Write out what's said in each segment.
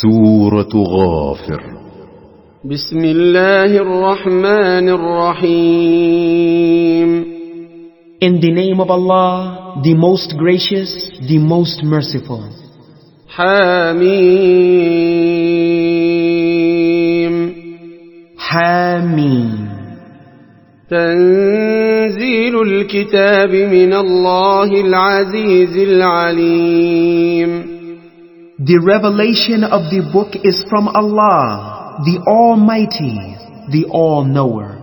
سورة غافر. بسم الله الرحمن الرحيم. In the name of Allah, the most gracious, the most merciful. حميم. Aameen. تنزيل الكتاب من الله العزيز العليم. The revelation of the book is from Allah, the Almighty, the All-Knower.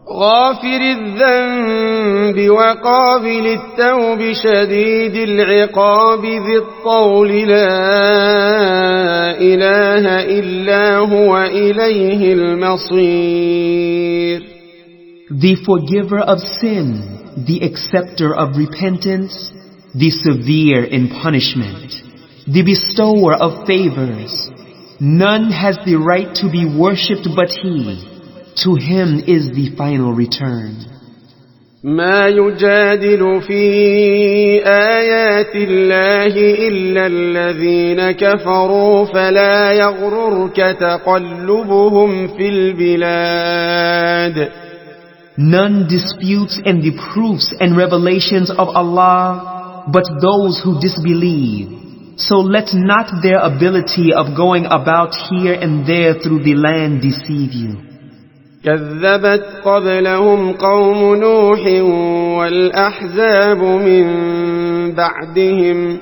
غافر الذنب وقابل التوب شديد العقاب ذي الطول لا إله إلا هو إليه المصير. The forgiver of sin, the acceptor of repentance, the severe in punishment, the bestower of favors. None has the right to be worshipped but He. To Him is the final return. ما يجادل في آيات الله إلا الذين كفروا فلا يغررك تقلبهم في البلاد. None disputes in the proofs and revelations of Allah but those who disbelieve. So let not their ability of going about here and there through the land deceive you. كذبت قبلهم قوم نوح والأحزاب من بعدهم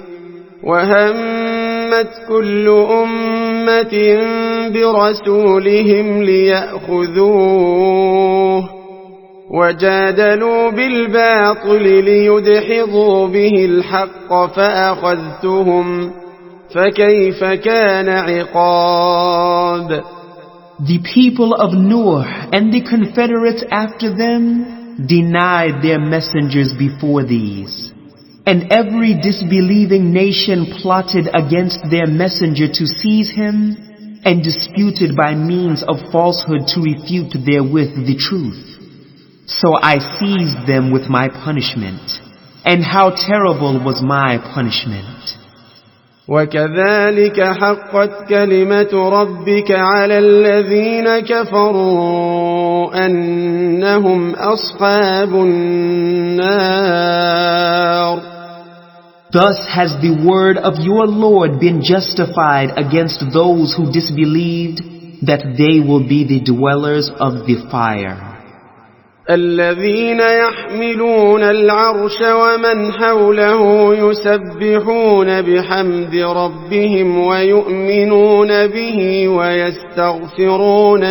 وهمت كل أمة برسولهم ليأخذوه وجادلوا بالباطل ليدحضوا به الحق فأخذتهم فكيف كان عقاب. The people of Noah and the confederates after them denied their messengers before these. And every disbelieving nation plotted against their messenger to seize him and disputed by means of falsehood to refute therewith the truth. So I seized them with my punishment, and how terrible was my punishment. وكذلك حقت كلمة ربك على الذين كفروا أنهم أصحاب النار. Thus has the word of your Lord been justified against those who disbelieved, that they will be the dwellers of the fire. الذين يحملون العرش ومن حوله يسبحون بحمد ربهم ويؤمنون به ويستغفرون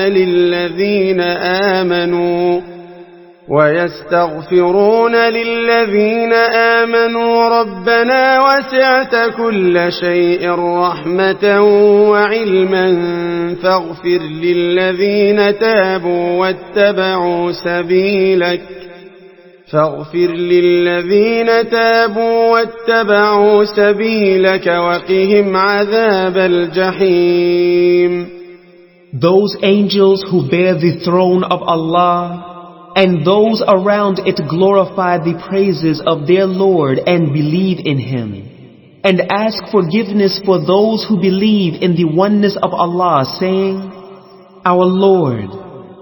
للذين آمنوا ربنا وسعت كل شيء رحمة وعلما فاغفر للذين تابوا واتبعوا سبيلك وقهم عذاب الجحيم. Those angels who bear the throne of Allah and those around it glorify the praises of their Lord and believe in Him, and ask forgiveness for those who believe in the oneness of Allah, saying, Our Lord,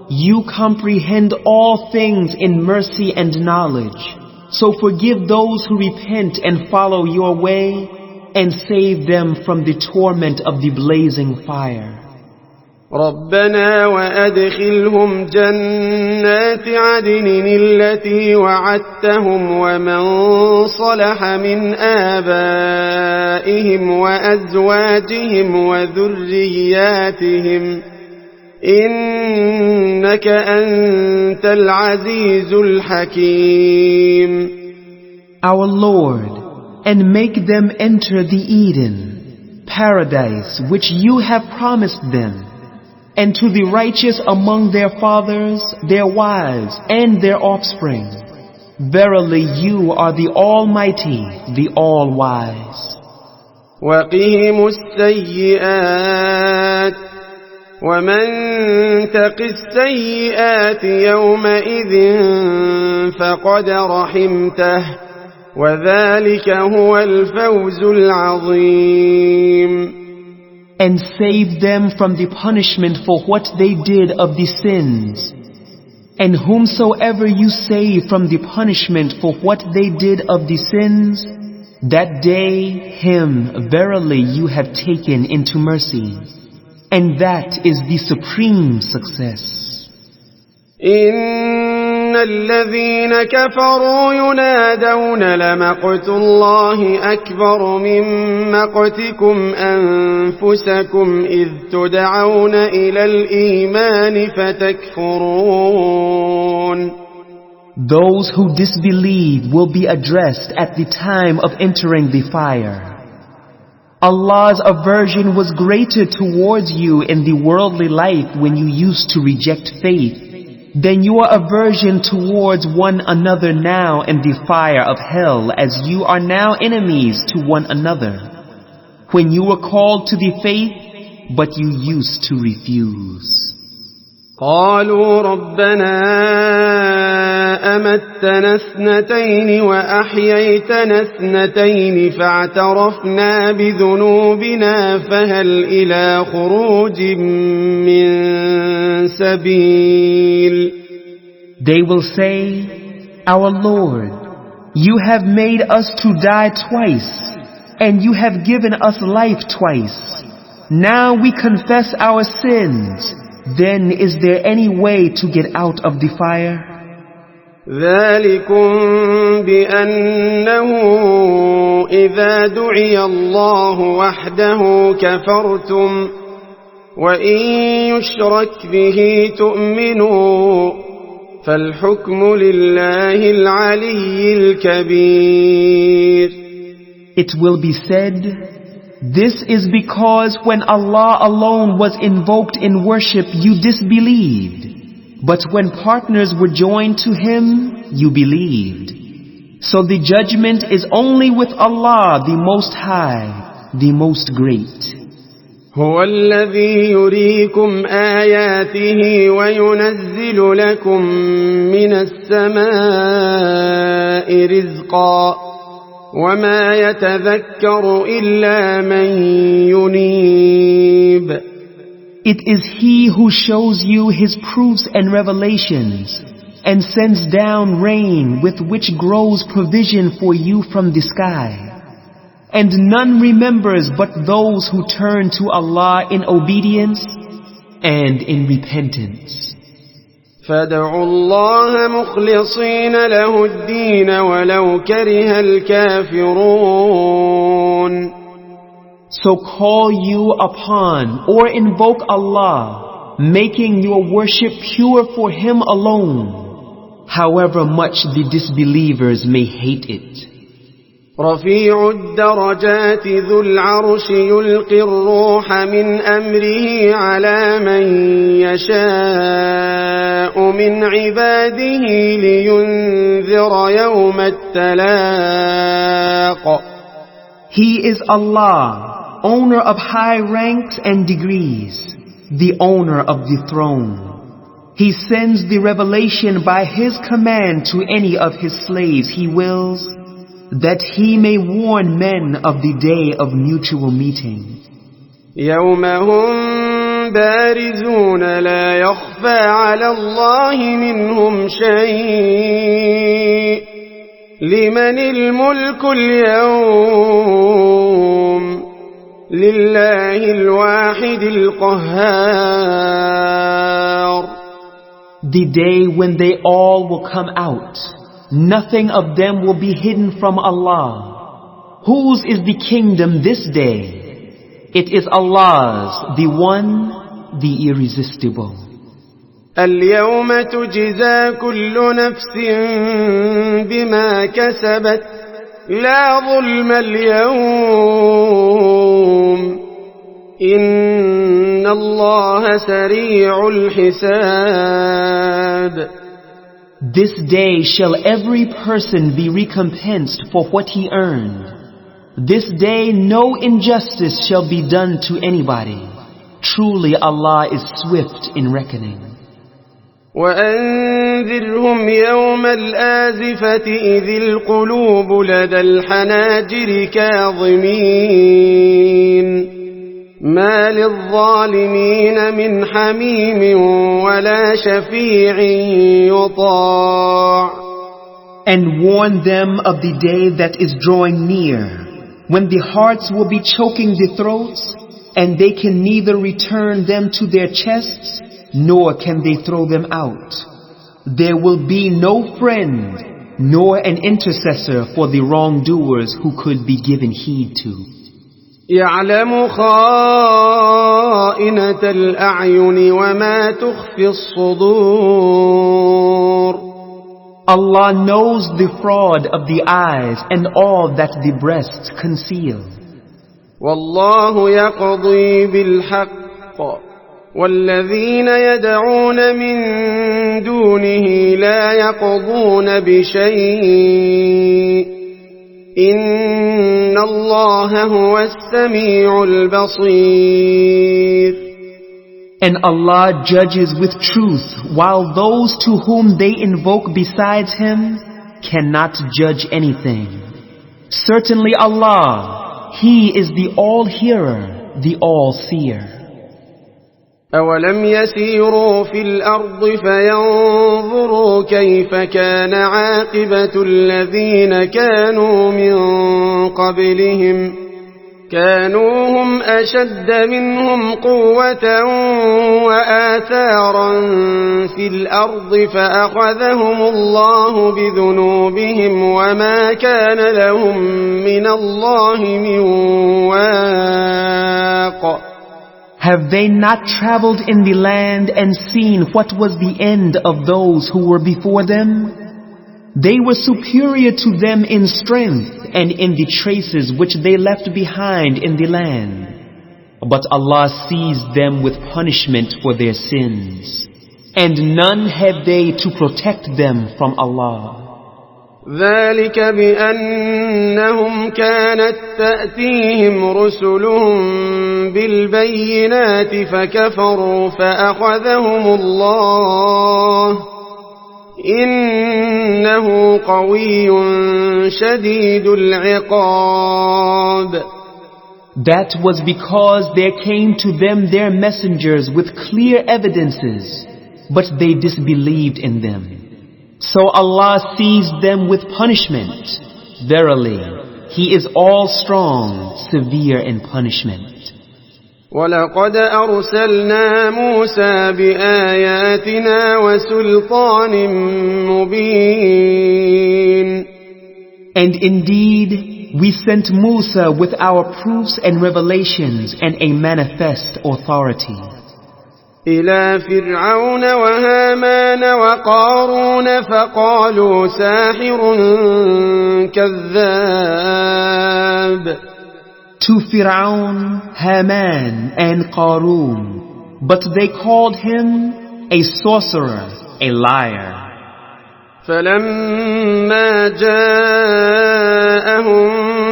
You comprehend all things in mercy and knowledge, so forgive those who repent and follow Your way, and save them from the torment of the blazing fire. ربنا وأدخلهم جنات عدن التي وعدتهم ومن صلح من آبائهم وأزواجهم وذرياتهم إنك أنت العزيز الحكيم. Our Lord, and make them enter the Eden, paradise which You have promised them, and to the righteous among their fathers, their wives, and their offspring. Verily You are the Almighty, the All-Wise. وقهم السيئات ومن تق السيئات يومئذ فقد رحمته وذلك هو الفوز العظيم. and save them from the punishment for what they did of the sins. And whomsoever you save from the punishment for what they did of the sins, that day him verily you have taken into mercy. And that is the supreme success. إن الذين كفروا ينادون لمقت الله أكبر من مقتكم أنفسكم إذ تدعون إلى الإيمان فتكفرون. Those who disbelieve will be addressed at the time of entering the fire. Allah's aversion was greater towards you in the worldly life when you used to reject faith than your aversion towards one another now in the fire of hell, as you are now enemies to one another, when you were called to the faith, but you used to refuse. قالوا ربنا أمتنا اثنتين وأحييتنا اثنتين فاعترفنا بذنوبنا فهل إلى خروج من سبيل. They will say, Our Lord, you have made us to die twice, and you have given us life twice. Now we confess our sins. Then is there any way to get out of the fire? ذلكم بأنه إذا دعي الله وحده كفرتم وإن يشرك به تؤمنوا فالحكم لله العلي الكبير. It will be said, this is because when Allah alone was invoked in worship, you disbelieved. But when partners were joined to Him, you believed. So the judgment is only with Allah, the Most High, the Most Great. هو الذي يريكم آياته وينزل لكم من السماء رزقا وما يتذكر إلا من ينيب. It is He who shows you His proofs and revelations and sends down rain with which grows provision for you from the sky. And none remembers but those who turn to Allah in obedience and in repentance. فادعوا الله مخلصين له الدين ولو كره الكافرون. So call you upon or invoke Allah, making your worship pure for Him alone, however much the disbelievers may hate it. رفيع الدرجات ذو العرش يلقي الروح من أمره على من يشاء من عباده لينذر يوم التلاق. He is Allah, owner of high ranks and degrees, the owner of the throne. He sends the revelation by His command to any of His slaves He wills, that He may warn men of the day of mutual meeting. يوم هم بارزون لا يخفى على الله منهم شيء لمن الملك اليوم لله الواحد القهار. The day when they all will come out, nothing of them will be hidden from Allah. Whose is the kingdom this day? It is Allah's, the one, the irresistible. اليوم تجزى كل نفس بما كسبت لا ظلم اليوم إن الله سريع الحساب. This day shall every person be recompensed for what he earned. This day no injustice shall be done to anybody. Truly Allah is swift in reckoning. وأنذرهم يوم الآزفة إذ القلوب لدى الحناجر كاظمين ما للظالمين من حميم ولا شفيع يطاع. And warn them of the day that is drawing near, when the hearts will be choking the throats, and they can neither return them to their chests, nor can they throw them out. There will be no friend, nor an intercessor for the wrongdoers who could be given heed to. يعلم خائنة الأعين وما تخفي الصدور. Allah knows the fraud of the eyes and all that the breasts conceal. والله يقضي بالحق والذين يدعون من دونه لا يقضون بشيء إن الله هو السميع البصير. And Allah judges with truth, while those to whom they invoke besides Him cannot judge anything. Certainly Allah, He is the all-hearer, the all-seer. أولم يسيروا في الأرض فينظروا كيف كان عاقبة الذين كانوا من قبلهم كانوا هم أشد منهم قوة وآثارا في الأرض فأخذهم الله بذنوبهم وما كان لهم من الله من واق. Have they not traveled in the land and seen what was the end of those who were before them? They were superior to them in strength and in the traces which they left behind in the land. But Allah seized them with punishment for their sins, and none had they to protect them from Allah. ذلك بأنهم كانت تأتيهم رسلهم بالبينات فكفروا فأخذهم الله إنه قوي شديد العقاب. That was because there came to them their messengers with clear evidences, but they disbelieved in them. So Allah seized them with punishment. Verily, He is all strong, severe in punishment. وَلَقَدْ أَرْسَلْنَا مُوسَى بِآيَاتِنَا وَسُلْطَانٍ مُبِينٍ. And indeed, we sent Musa with our proofs and revelations and a manifest authority. إِلَى فِرْعَوْنَ وَهَامَانَ وَقَارُونَ فَقَالُوا سَاحِرٌ كَذَّابٌ. To Fir'aun, Haman, and Qarun, but they called him a sorcerer, a liar. فَلَمَّا جَاءَهُم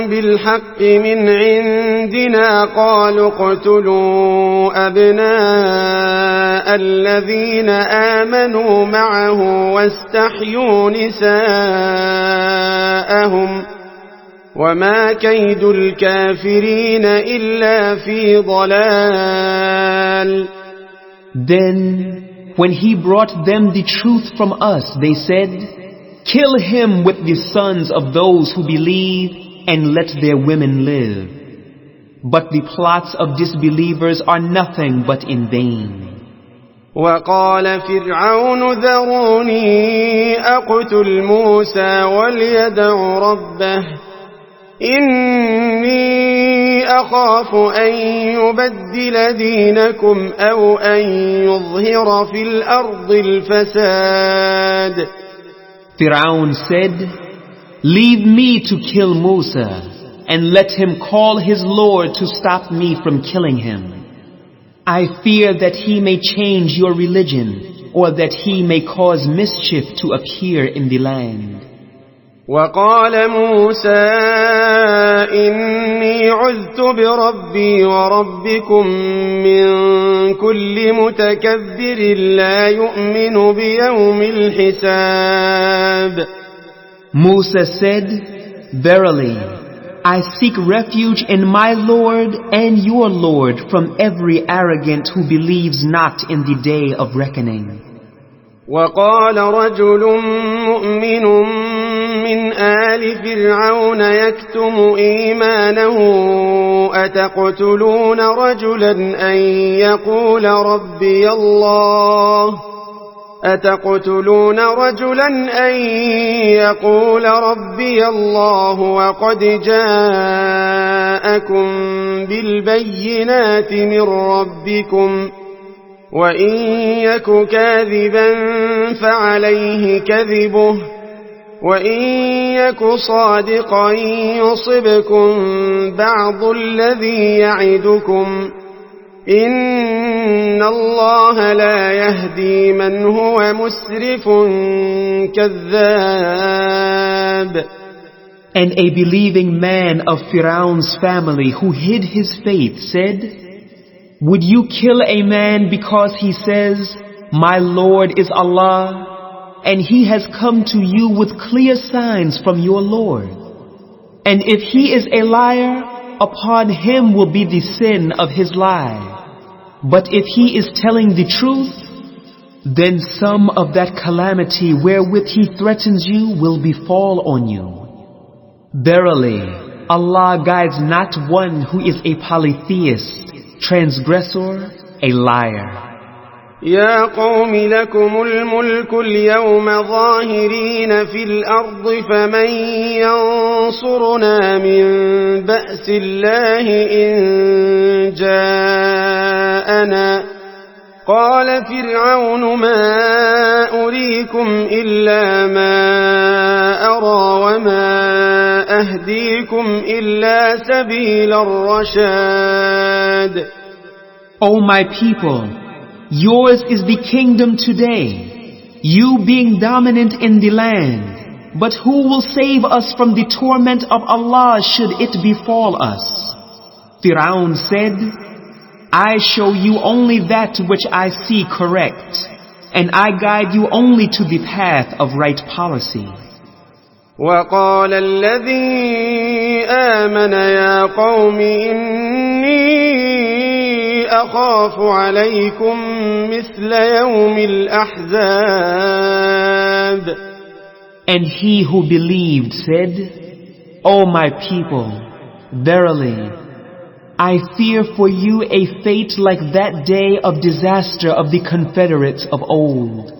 بِالْحَقِّ مِنْ عِندِنَا قَالُوا اقْتُلُوا أَبْنَاءَ الَّذِينَ آمَنُوا مَعَهُ وَاسْتَحْيُوا نِسَاءَهُمْ وَمَا كَيْدُ الْكَافِرِينَ إِلَّا فِي ضَلَالٍ. Then, when he brought them the truth from us, they said, "Kill him with the sons of those who believe and let their women live." But the plots of disbelievers are nothing but in vain. وقال فرعون ذروني أقتل موسى وليدع ربه إني أخاف أن يبدل دينكم أو أن يظهر في الأرض الفساد. Fir'aun said, "Leave me to kill Musa, and let him call his Lord to stop me from killing him. I fear that he may change your religion, or that he may cause mischief to appear in the land." وقال موسى إني عذت بربي وربكم من كل متكبر لا يؤمن بيوم الحساب. Musa said, "Verily, I seek refuge in my Lord and your Lord from every arrogant who believes not in the day of reckoning. وقال رجل مؤمن من آل فرعون يكتم إيمانه أتقتلون رجلا أن يقول ربي الله وقد جاءكم بالبينات من ربكم وإن يك كاذبا فعليه كذبه وإن يك صادقا يصبكم بعض الذي يعدكم إن الله لا يهدي من هو مسرف كذاب. And a believing man of Pharaoh's family who hid his faith said, would you kill a man because he says, my Lord is Allah, and he has come to you with clear signs from your Lord? And if he is a liar, upon him will be the sin of his lie. But if he is telling the truth, then some of that calamity wherewith he threatens you will befall on you. Verily, Allah guides not one who is a polytheist, transgressor, a liar. يا قوم لكم الملك اليوم ظاهرين في الأرض فمن ينصرنا من بأس الله إن جاءنا قال فرعون ما أريكم إلا ما أرى وما أهديكم إلا سبيل الرشاد. O my people, yours is the kingdom today, you being dominant in the land. But who will save us from the torment of Allah should it befall us? Fir'aun said, I show you only that which I see correct, and I guide you only to the path of right policy. وقال الذي آمن يا قوم إني أخاف عليكم مثل يوم الأحزاب. And he who believed said, O my people, verily, I fear for you a fate like that day of disaster of the confederates of old.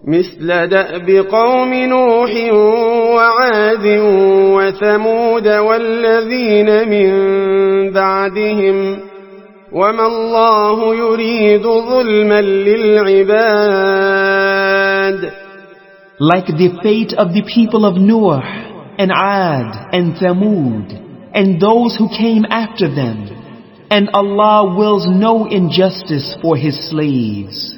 مثل دأب قوم نوح وعاد وثمود والذين من بعدهم وما الله يريد ظلما للعباد. Like the fate of the people of Noah and Ad and Thamud and those who came after them, and Allah wills no injustice for His slaves.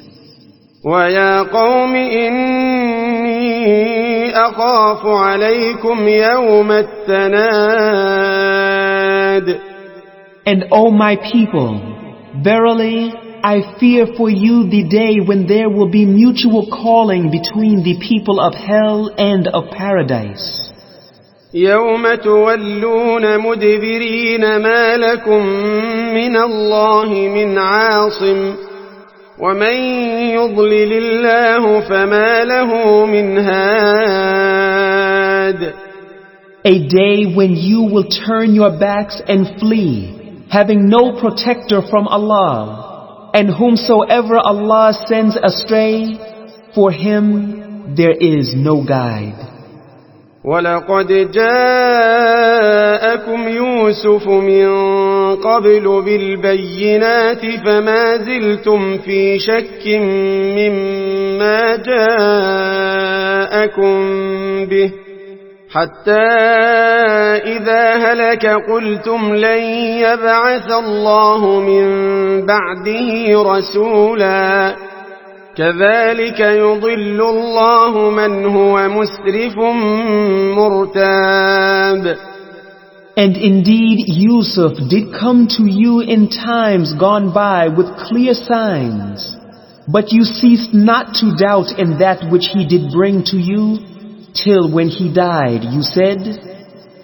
وَيَا قَوْمِ إِنِّي أَخَافُ عَلَيْكُمْ يَوْمَ التَّنَادِ. And O my people, verily, I fear for you the day when there will be mutual calling between the people of hell and of paradise. يَوْمَ تُوَلُّونَ مُدْبِرِينَ مَا لَكُمْ مِنَ اللَّهِ مِنْ عَاصِمٍ وَمَنْ يُضْلِلِ اللَّهُ فَمَا لَهُ مِنْ هَادٍ. A day when you will turn your backs and flee, having no protector from Allah. And whomsoever Allah sends astray, for him there is no guide. وَلَقَدْ جَاءَكُمْ يُوسُفُ مِنْ قَبْلُ بِالْبَيِّنَاتِ فَمَا زِلْتُمْ فِي شَكٍّ مِّمَّا جَاءَكُمْ بِهِ حَتَّى إِذَا هَلَكَ قُلْتُمْ لَنْ يَبْعَثَ اللَّهُ مِنْ بَعْدِهِ رَسُولًا كَذَلِكَ يُضِلُّ اللَّهُ مَنْ هُوَ مُسْرِفٌ مُرْتَابٌ. And indeed Yusuf did come to you in times gone by with clear signs, but you ceased not to doubt in that which he did bring to you, till when he died you said,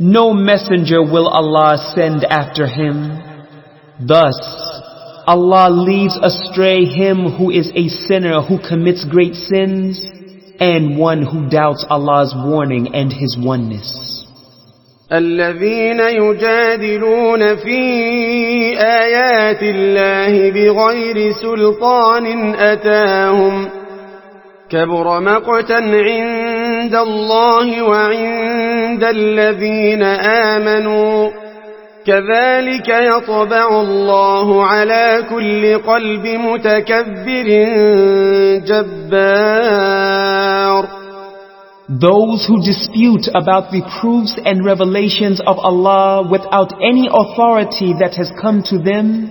no messenger will Allah send after him. Thus, Allah leads astray him who is a sinner who commits great sins, and one who doubts Allah's warning and His oneness. الذين يجادلون في آيات الله بغير سلطان أتاهم كبر مقتا عند الله وعند الذين آمنوا كذلك يطبع الله على كل قلب متكبر جبار. Those who dispute about the proofs and revelations of Allah without any authority that has come to them,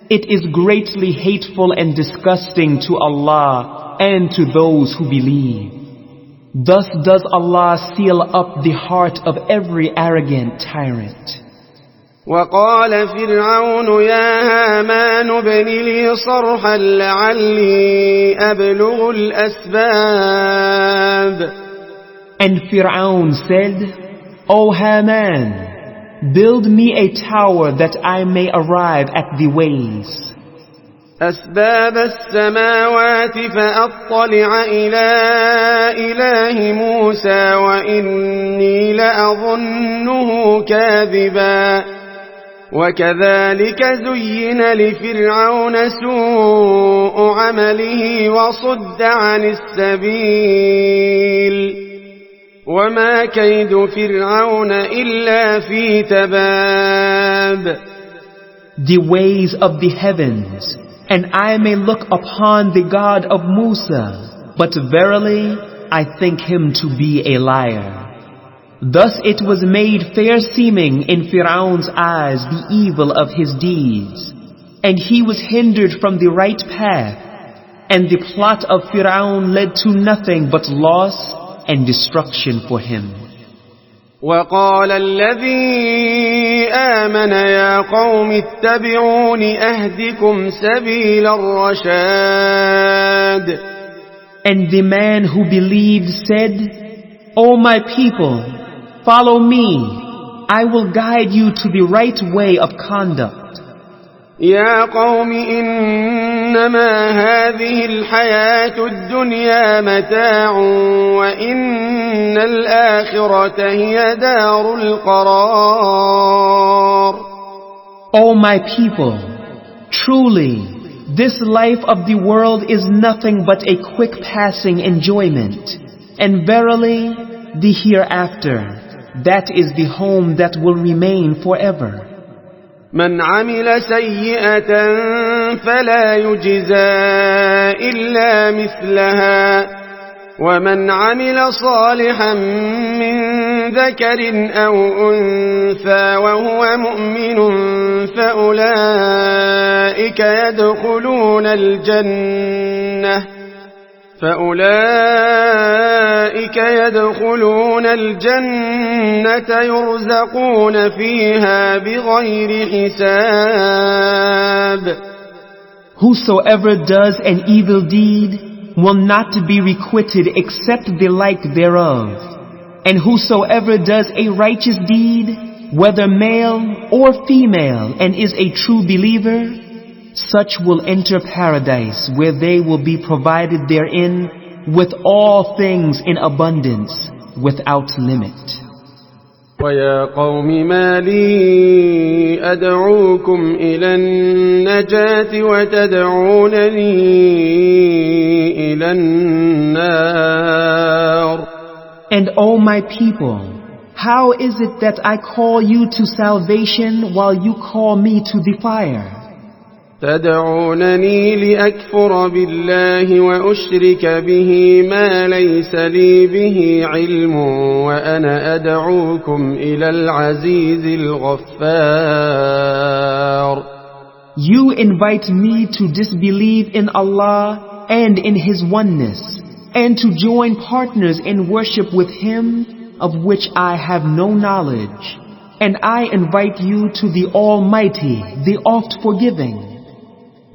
it is greatly hateful and disgusting to Allah and to those who believe. Thus does Allah seal up the heart of every arrogant tyrant. وقال فرعون يا هامان ابن لي صرحا لعلي أبلغ الأسباب. And Fir'aun said, O Haman, build me a tower that I may arrive at the ways. أسباب السماوات فأطلع إلى إله موسى وإني لأظنه كاذبا وكذلك زين لفرعون سوء عمله وصد عن السبيل وما كيد فرعون إلا في تباب. The ways of the heavens, and I may look upon the God of Musa, but verily I think him to be a liar. Thus it was made fair seeming in Fir'aun's eyes the evil of his deeds, and he was hindered from the right path, and the plot of Fir'aun led to nothing but loss and destruction for him. وقال الذي آمن يا قوم اتبعون أهدكم سبيل الرشاد. And the man who believed said, O my people, follow me, I will guide you to the right way of conduct. يا قوم إنما هذه الحياة الدنيا متاع وإن الآخرة هي دار القرار. O my people, truly, this life of the world is nothing but a quick passing enjoyment, and verily, the hereafter, that is the home that will remain forever. من عمل سيئة فلا يجزى إلا مثلها ومن عمل صالحا من ذكر أو أنثى وهو مؤمن فأولئك يدخلون الجنة يرزقون فيها بغير حساب. Whosoever does an evil deed will not be requited except the like thereof. And whosoever does a righteous deed, whether male or female, and is a true believer, such will enter paradise, where they will be provided therein with all things in abundance, without limit. وَيَا قَوْمِ مَا لِي أَدْعُوكُمْ إِلَى النَّجَاةِ وَتَدْعُونَنِي إِلَى النَّارِ. And O my people, how is it that I call you to salvation while you call me to the fire? تدعونني لأكفر بالله وأشرك به ما ليس لي به علم وأنا أدعوكم إلى العزيز الغفار. You invite me to disbelieve in Allah and in His oneness, and to join partners in worship with Him of which I have no knowledge, and I invite you to the Almighty, the oft forgiving.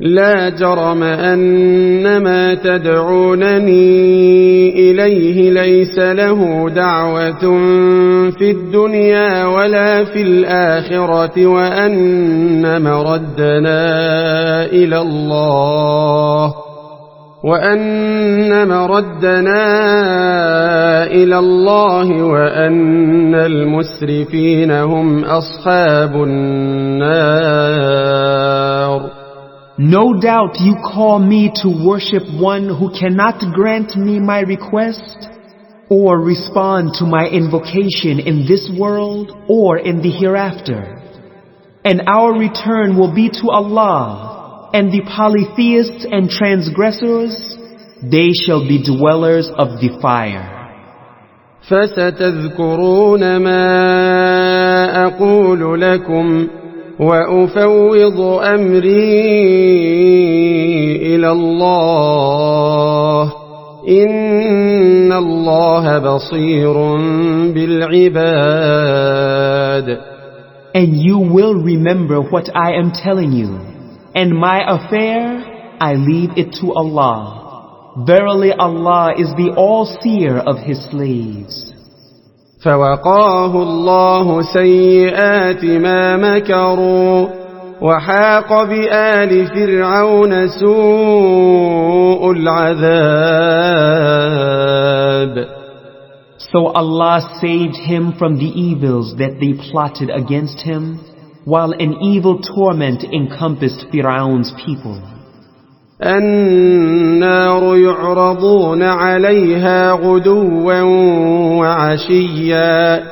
لا جرم أن ما تدعونني إليه ليس له دعوة في الدنيا ولا في الآخرة وأن مردنا إلى الله وأن المسرفين هم أصحاب النار. No doubt you call me to worship one who cannot grant me my request or respond to my invocation in this world or in the hereafter. And our return will be to Allah, and the polytheists and transgressors, they shall be dwellers of the fire. فستذكرون ما أقول لكم وأفوض أمري إلى الله إن الله بصير بالعباد. And you will remember what I am telling you, and my affair I leave it to Allah. Verily Allah is the all-seer of His slaves. فوقاه الله سيئات ما مكروا وحاق بآل فرعون سوء العذاب. So Allah saved him from the evils that they plotted against him, while an evil torment encompassed Fir'aun's people. النار يعرضون عليها غدوا وعشيا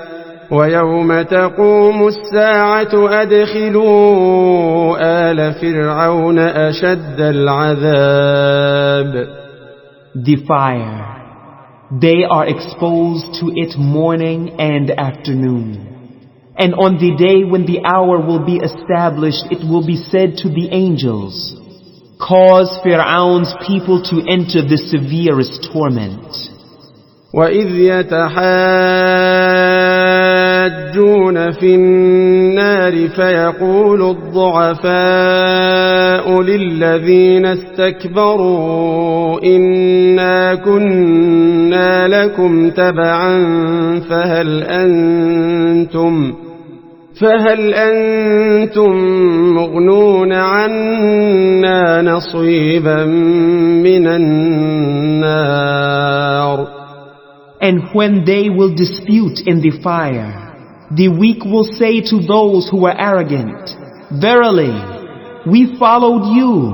ويوم تقوم الساعة أدخلوا آل فرعون أشد العذاب. The fire. They are exposed to it morning and afternoon. And on the day when the hour will be established, it will be said to the angels, cause Fir'aun's people to enter the severest torment. وَإِذْ يَتَحَاجُّونَ فِي النَّارِ فَيَقُولُ الضُّعَفَاءُ لِلَّذِينَ اسْتَكْبَرُوا إِنَّا كُنَّا لَكُمْ تَبَعًا فهل أنتم مغنون عنا نصيبا من النار. And when they will dispute in the fire, the weak will say to those who are arrogant, verily, we followed you.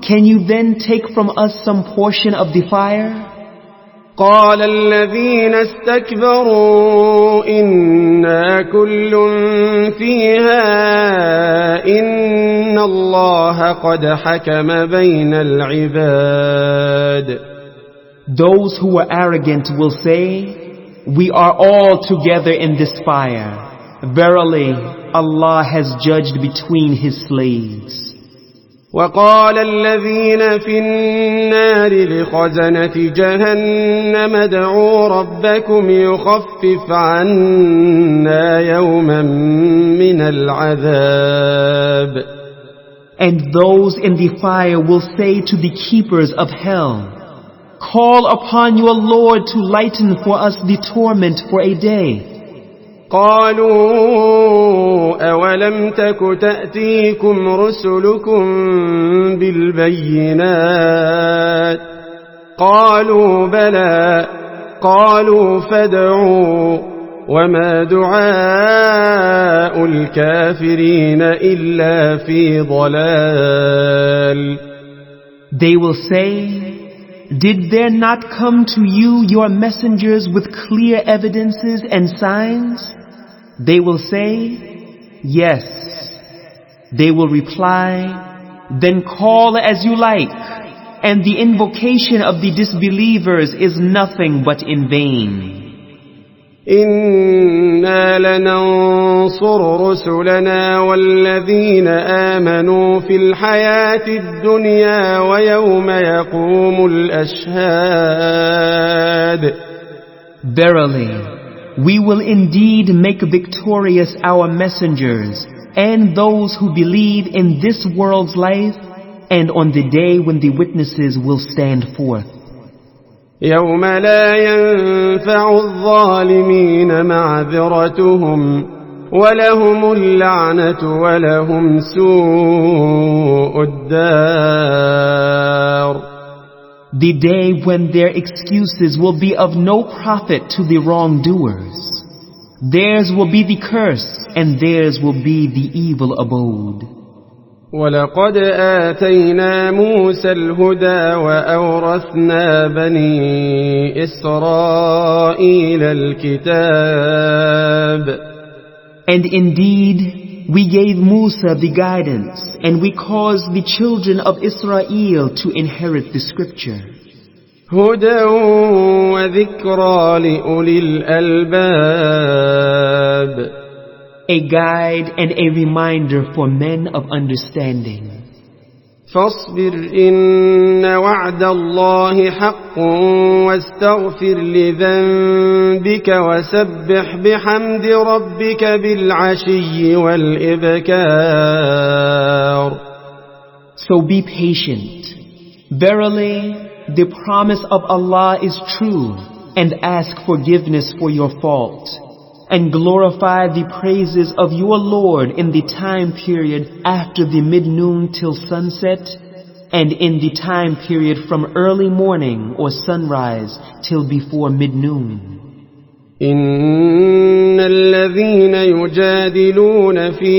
Can you then take from us some portion of the fire? قال الذين استكبروا إنا كل فيها إن الله قد حكم بين العباد. Those who are arrogant will say, we are all together in this fire. Verily, Allah has judged between His slaves. وقال الذين في النار لخزنة جهنم ادعوا ربكم يخفف عنا يوما من العذاب. And those in the fire will say to the keepers of hell, call upon your Lord to lighten for us the torment for a day. قالوا أولم تك تأتيكم رسلكم بالبينات قالوا بلى قالوا فادعوا وما دعاء الكافرين إلا في ضلال. They will say, did there not come to you your messengers with clear evidences and signs? They will say, yes. They will reply, then call as you like, and the invocation of the disbelievers is nothing but in vain. إنا لننصر رسلنا والذين آمنوا في الحياة الدنيا ويوم يقوم الأشهاد. Verily, we will indeed make victorious our messengers and those who believe in this world's life and on the day when the witnesses will stand forth. يوم لا ينفع الظالمين معذرتهم ولهم اللعنة ولهم سوء الدار. The day when their excuses will be of no profit to the wrongdoers. Theirs will be the curse and theirs will be the evil abode. ولقد آتينا موسى الهدى وأورثنا بني إسرائيل الكتاب. And indeed, we gave Musa the guidance, and we caused the children of Israel to inherit the scripture. هدى وذكرى لأولي الألباب. A guide and a reminder for men of understanding. فاصبر إن وعد الله حق واستغفر لذنبك وسبح بحمد ربك بالعشي والإبكار. So be patient. Verily, the promise of Allah is true, and ask forgiveness for your fault, and glorify the praises of your Lord in the time period after the mid-noon till sunset, and in the time period from early morning or sunrise till before mid-noon. إن الذين يجادلون في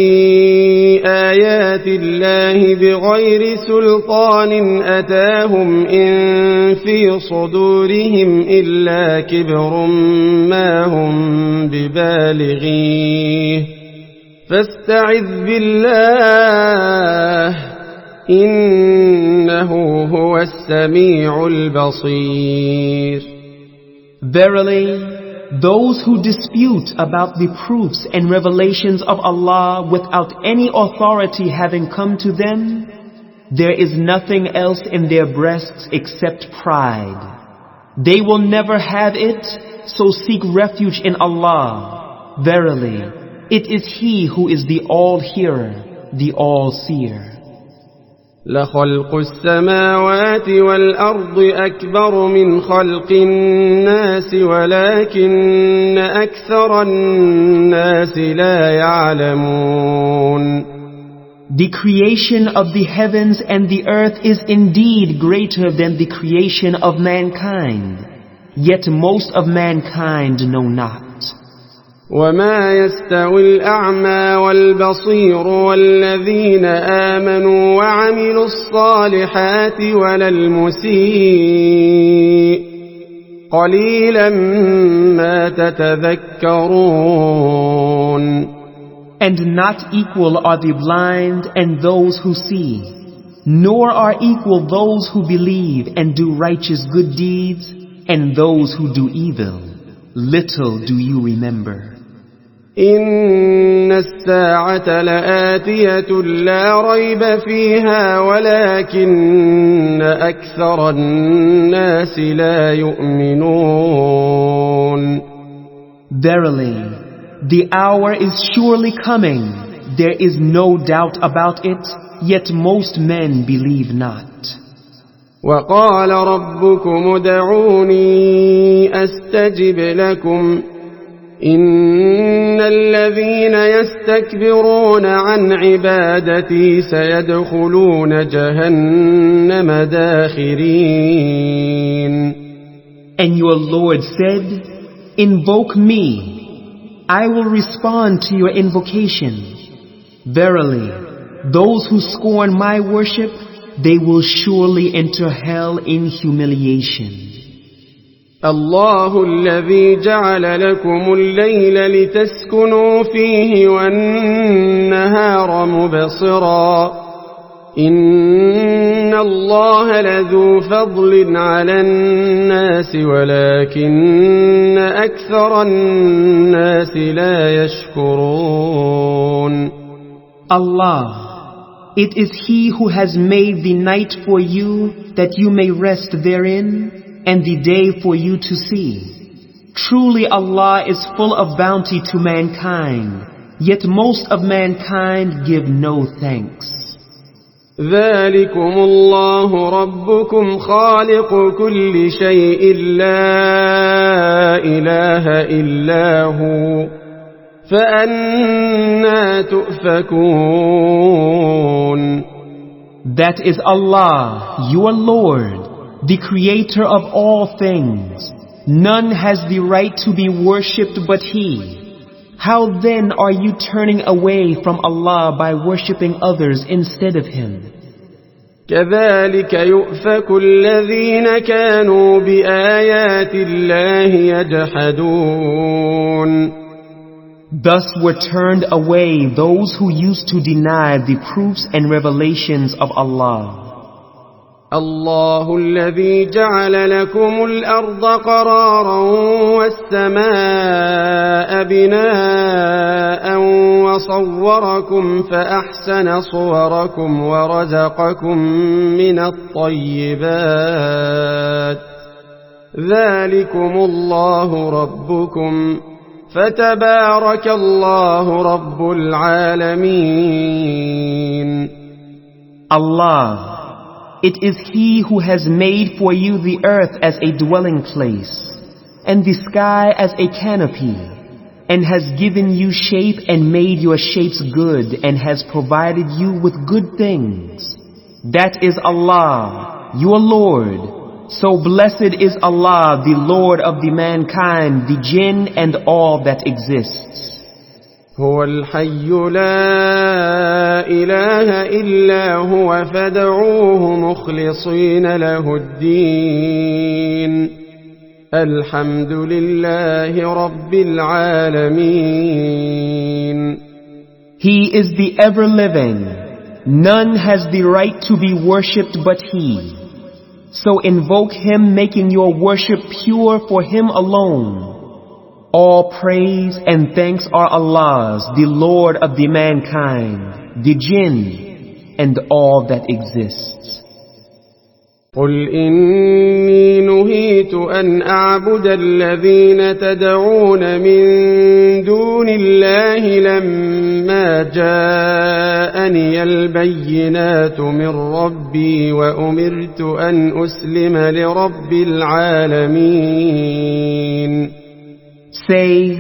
آيات الله بغير سلطان أتاهم إن في صدورهم إلا كبر ما هم ببالغيه فاستعذ بالله إنه هو السميع البصير. Verily, those who dispute about the proofs and revelations of Allah without any authority having come to them, there is nothing else in their breasts except pride. They will never have it, so seek refuge in Allah. Verily, it is He who is the All-Hearer, the All-Seer. لخلق السماوات والأرض أكبر من خلق الناس ولكن أكثر الناس لا يعلمون. The creation of the heavens and the earth is indeed greater than the creation of mankind, yet most of mankind know not. وما يستوي الأعمى والبصير والذين آمنوا وعملوا الصالحات ولا المسيء قليلا ما تتذكرون. And not equal are the blind and those who see, nor are equal those who believe and do righteous good deeds and those who do evil. Little do you remember. إن الساعة لآتية لا ريب فيها ولكن أكثر الناس لا يؤمنون. Verily, the hour is surely coming. There is no doubt about it, yet most men believe not. وقال ربكم ادعوني أستجب لكم إن الذين يستكبرون عن عبادتي سيدخلون جهنم داخرين. And your Lord said, invoke me. I will respond to your invocation. Verily, those who scorn my worship, they will surely enter hell in humiliation. الله الذي جعل لكم الليل لتسكنوا فيه والنهار مبصرا إن الله لذو فضل على الناس ولكن أكثر الناس لا يشكرون. Allah, it is He who has made the night for you that you may rest therein, and the day for you to see. Truly Allah is full of bounty to mankind, yet most of mankind give no thanks. ذلكم الله ربكم خالق كل شيء لا إله إلا هو فأنى تؤفكون. That is Allah, your Lord, the creator of all things. None has the right to be worshipped but He. How then are you turning away from Allah by worshipping others instead of Him? كذلك يؤفك الذين كانوا بآيات الله يجحدون. Thus were turned away those who used to deny the proofs and revelations of Allah. الله الذي جعل لكم الأرض قرارا والسماء بناء وصوركم فأحسن صوركم ورزقكم من الطيبات ذلكم الله ربكم فتبارك الله رب العالمين. Allah, it is He who has made for you the earth as a dwelling place, and the sky as a canopy, and has given you shape and made your shapes good, and has provided you with good things. That is Allah, your Lord. So blessed is Allah, the Lord of the mankind, the jinn, and all that exists. هو الحي لا إله إلا هو فادعوه مخلصين له الدين الحمد لله رب العالمين. He is the ever-living. None has the right to be worshipped but He. So invoke Him, making your worship pure for Him alone. All praise and thanks are Allah's, the Lord of the mankind, the jinn, and all that exists. قل إني نهيت أن أعبد الذين تدعون من دون الله لما جاءني البينات من ربي وأمرت أن أسلم لرب العالمين. Say,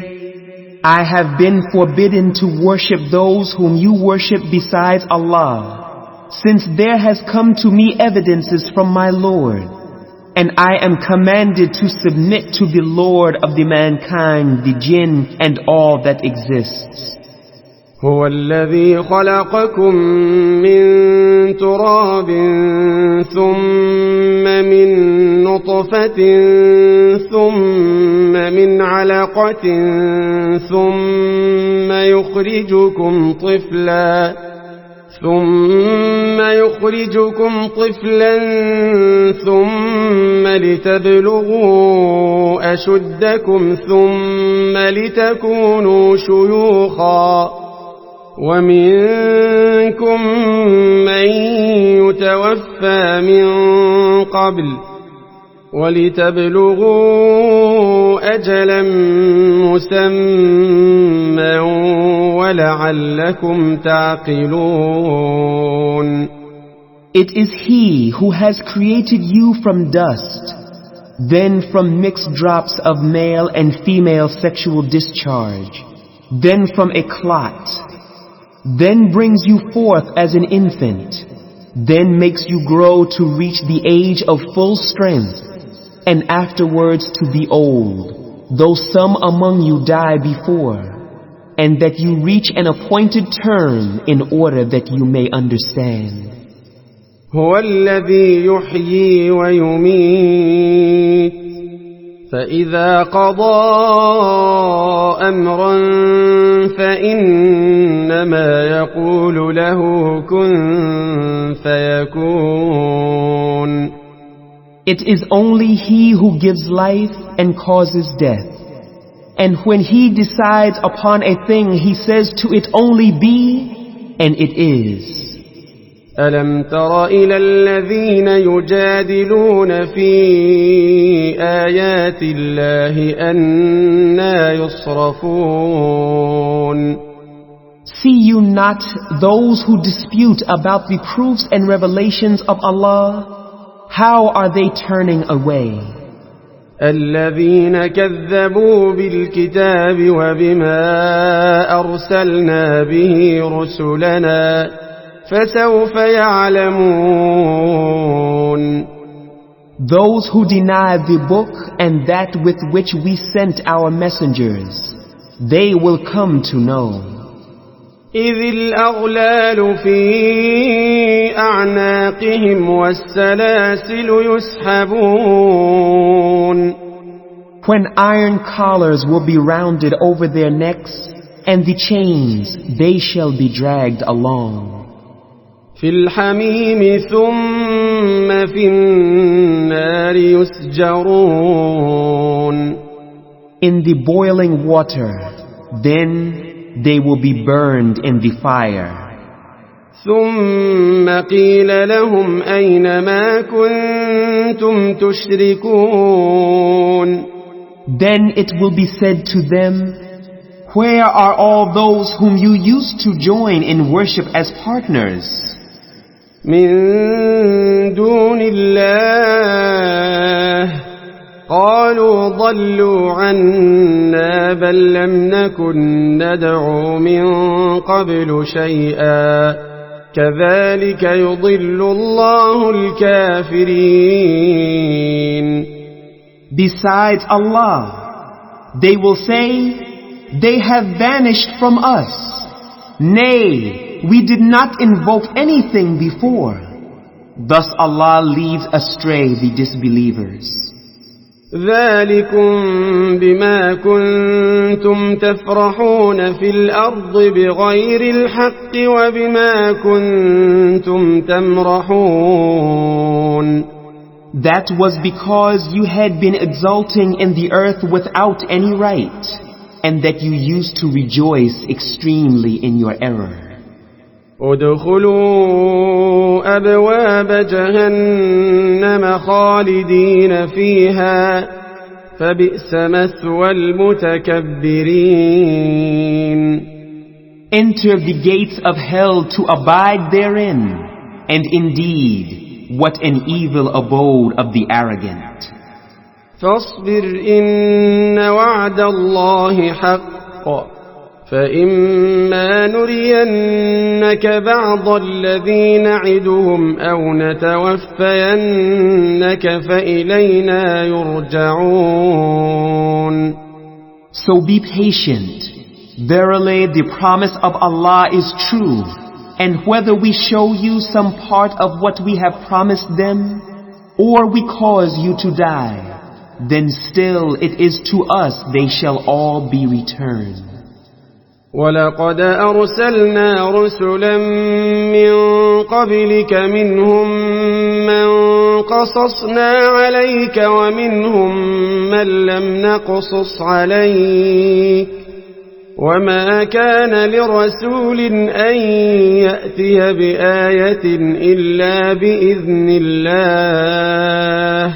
I have been forbidden to worship those whom you worship besides Allah, since there has come to me evidences from my Lord, and I am commanded to submit to the Lord of the mankind, the jinn, and all that exists. هو الذي خلقكم من تراب ثم من نطفة ثم من علقة ثم يخرجكم طفلا ثم لتبلغوا أشدكم ثم لتكونوا شيوخا ومنكم من يتوفى من قبل ولتبلغوا أجلا مسمى ولعلكم تعقلون. It is He who has created you from dust, then from mixed drops of male and female sexual discharge, then from a clot, then brings you forth as an infant, then makes you grow to reach the age of full strength, and afterwards to be old, though some among you die before, and that you reach an appointed term in order that you may understand. هو الذي يحيي ويميت فإذا قضى أمرا فإنما يقول له كن فيكون. It is only He who gives life and causes death. And when He decides upon a thing, He says to it only be, and it is. ألم تر إلى الذين يجادلون في آيات الله أنى يصرفون. See you not those who dispute about the proofs and revelations of Allah? How are they turning away? الذين كذبوا بالكتاب وبما أرسلنا به رسلنا فسوف يعلمون. Those who deny the book and that with which we sent our messengers, they will come to know. إذ الأغلال في أعناقهم والسلاسل يسحبون. When iron collars will be rounded over their necks, and the chains, they shall be dragged along. في الحميم ثم في النار يسجرون. In the boiling water, then they will be burned in the fire. ثم قيل لهم أين ما كنتم تشركون. Then it will be said to them, where are all those whom you used to join in worship as partners? من دون الله قالوا ضلوا عنا بل لم نكن ندعو من قبل شيئا كذلك يضل الله الكافرين. Besides Allah, they will say, they have vanished from us. Nay, we did not invoke anything before. Thus Allah leads astray the disbelievers. ذلكم بما كنتم تفرحون في الأرض بغير الحق وبما كنتم تمرحون. That was because you had been exulting in the earth without any right, and that you used to rejoice extremely in your error. ادخلوا أبواب جهنم خالدين فيها فبئس مثوى المتكبرين. Enter the gates of hell to abide therein, and indeed, what an evil abode of the arrogant. فاصبر إن وعد الله حق فإما نرينك بعض الذي نعدهم أو نتوفينك فإلينا يرجعون. So be patient. Verily the promise of Allah is true, and whether we show you some part of what we have promised them, or we cause you to die, then still it is to us they shall all be returned. ولقد أرسلنا رسلا من قبلك منهم من قصصنا عليك ومنهم من لم نقصص عليك وما كان لرسول أن يأتي بآية إلا بإذن الله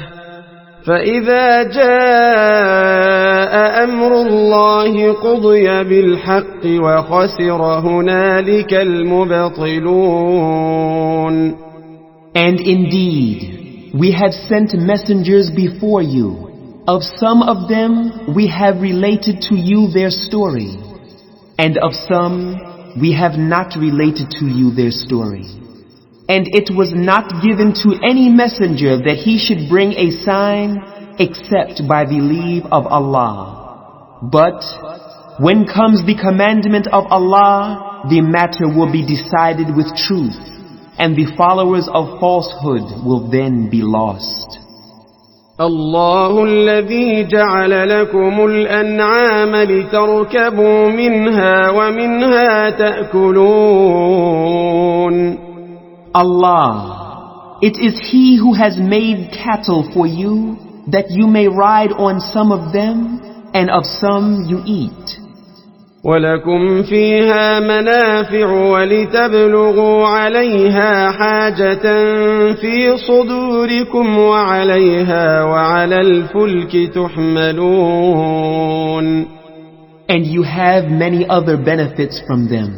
فإذا جاء أمر الله قضي بالحق وخسر هنالك المبطلون. And indeed, we have sent messengers before you. Of some of them we have related to you their story, and of some we have not related to you their story. And it was not given to any messenger that he should bring a sign except by the leave of Allah. But when comes the commandment of Allah, the matter will be decided with truth, and the followers of falsehood will then be lost. الله الذي جعل لكم الأنعام لتركبوا منها ومنها تأكلون. Allah, it is He who has made cattle for you, that you may ride on some of them, and of some you eat. ولكم فيها منافع ولتبلغوا عليها حاجة في صدوركم وعليها وعلى الفلك تحملون. And you have many other benefits from them.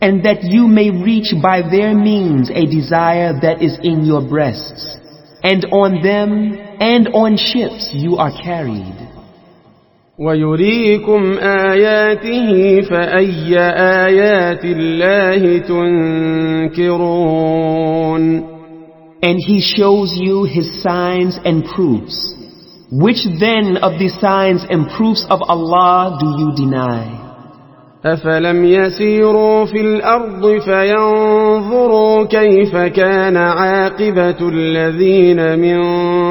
and that you may reach by their means a desire that is in your breasts, and on them and on ships you are carried. وَيُرِيكُمْ آيَاتِهِ فَأَيَّ آيَاتِ اللَّهِ تُنْكِرُونَ. And He shows you His signs and proofs. Which then of the signs and proofs of Allah do you deny? أَفَلَمْ يَسِيرُوا فِي الْأَرْضِ فَيَنْظُرُوا كَيْفَ كَانَ عَاقِبَةُ الَّذِينَ مِنْ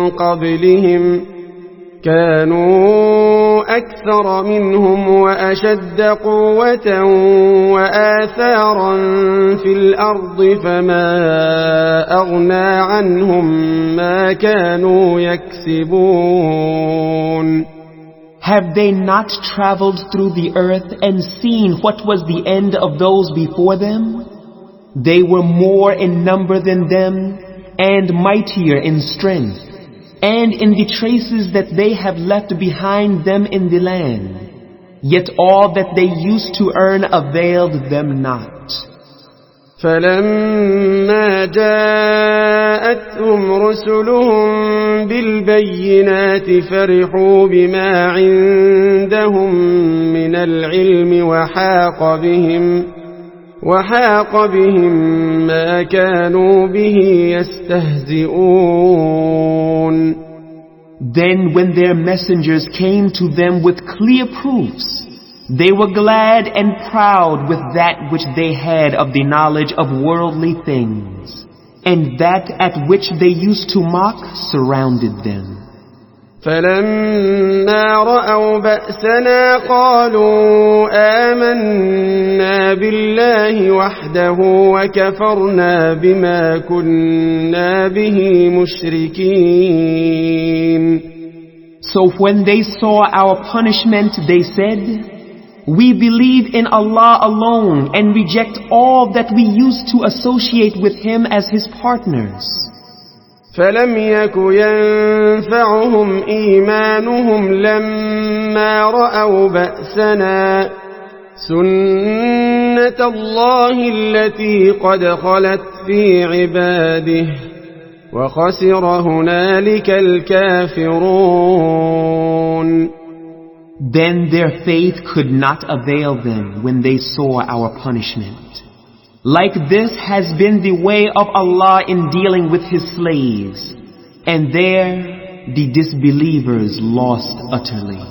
قَبْلِهِمْ كَانُوا أَكْثَرَ مِنْهُمْ وَأَشَدَّ قُوَّةً وَآثَارًا فِي الْأَرْضِ فَمَا أَغْنَى عَنْهُمْ مَا كَانُوا يَكْسِبُونَ. Have they not traveled through the earth and seen what was the end of those before them? They were more in number than them and mightier in strength, and in the traces that they have left behind them in the land. Yet all that they used to earn availed them not. فَلَمَّا جَاءَتْهُمْ رُسُلُهُم بِالْبَيِّنَاتِ فَرِحُوا بِمَا عِندَهُم مِّنَ الْعِلْمِ وَحَاقَ بِهِم مَّا كَانُوا بِهِ يَسْتَهْزِئُونَ. Then when their messengers came to them with clear proofs, they were glad and proud with that which they had of the knowledge of worldly things, and that at which they used to mock surrounded them. فَلَمَّا رَأَوْا بَأْسَنَا قَالُوا آمَنَّا بِاللَّهِ وَحْدَهُ وَكَفَرْنَا بِمَا كُنَّا بِهِ مُشْرِكِينَ. So when they saw our punishment, they said, "We believe in Allah alone and reject all that we used to associate with Him as His partners." فَلَمْ يَكُ يَنفَعُهُمْ إِيمَانُهُمْ لَمَّا رَأَوْا بَأْسَنَا سُنَّةَ اللَّهِ الَّتِي قَدْ خَلَتْ فِي عِبَادِهِ وَخَسِرَ هُنَالِكَ الْكَافِرُونَ. Then their faith could not avail them when they saw our punishment. Like this has been the way of Allah in dealing with His slaves, and there the disbelievers lost utterly.